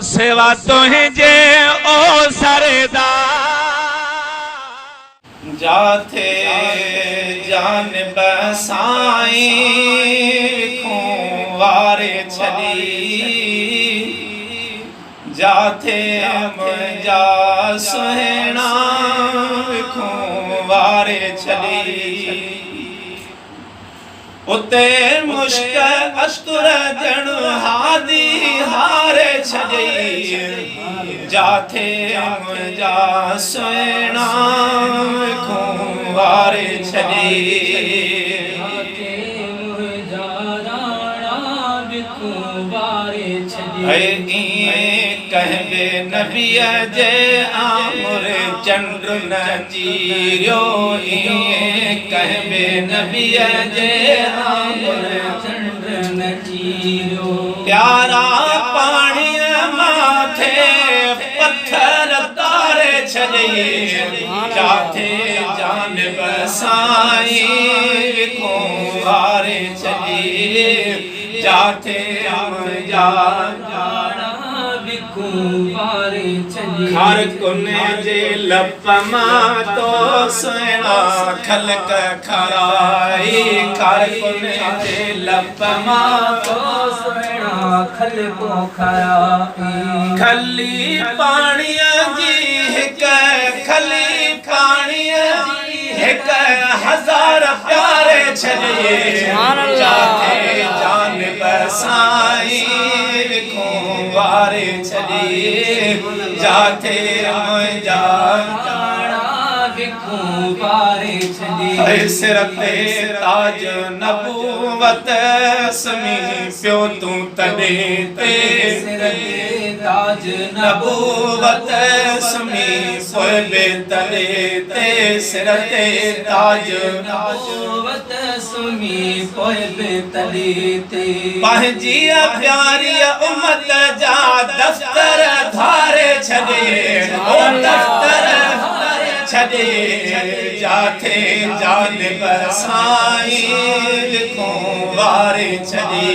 सेवा तुझे ओ सरदार जाथे जान बसाई वारे छली जाथे मुझा सुहना वारे छली उते मुश्किल अस्तुर जन हादी हारे छजई जाथे मुझा सुना वारे छजई कहबे नबीअ जे आमुर चंद्र न चीरियो कहबे नबीअ जे आमुर चंद्र न चीरियो प्यारा पानी माथे पत्थर तारे छजई जाथे जान बसाई वारे छजई जाथे हर कुने जे लप मां तो सुना खलक खराई हर कुने जे लप मां तो सुना खलक खराई खली पाणीअ जी हिक खली पाणीअ जी हिक हजार प्यारे छॾे जाथे जान बसाई वारे छली जाथे मुझा वारे छली सिरते ताज नबूवत समी पियो तू तडे ते सिरते ताज नबूवत समी सोबे तडे ते सिरते ताज नबूवत समी सोबे तडे ते पंहिंजी प्यारी उम्मत जा दफ्तर धारे छॾे ओ दफ्तर छॾे जाथे जान बसाई वारे छॾे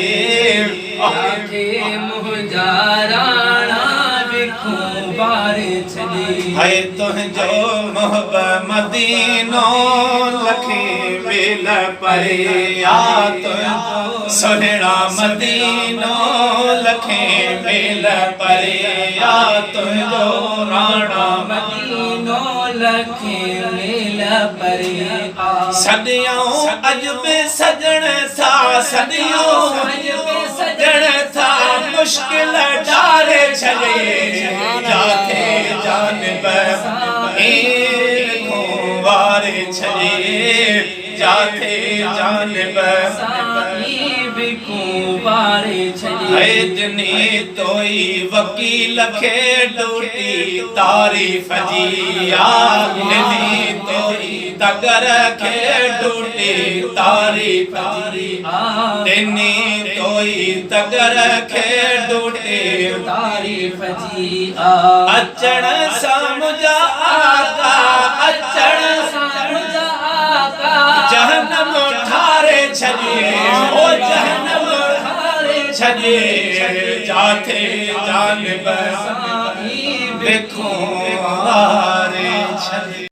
मुझा राणा वारे छॾे है तुंहिंजो मोहब मदीनो लखे वेल परे आ तुंहिंजो सुहिणा मदीनो लखे वेल परे आ तुंहिंजो राणा मदीनो लखे वेल परे सदियों अजब सजण था सदियों अजब सजण था मुश्किल डारे छॾे जाथे जान बसाई वारे छॾे जाथे जान बसाई वारे छॾे जिनी तोई वकील खे डूटी तारीफ़ जी आनी तोई तगर खे डूटी तारीफ़ जी दिनी तोई तगर खे डूटी तारीफ़ जी अचण सां मुझा आका अचण सां मुझा आका जहन्नम ठारे छॾे ओ जहन्नम ठारे छॾे जाथे जान बसाई वारे छॾे।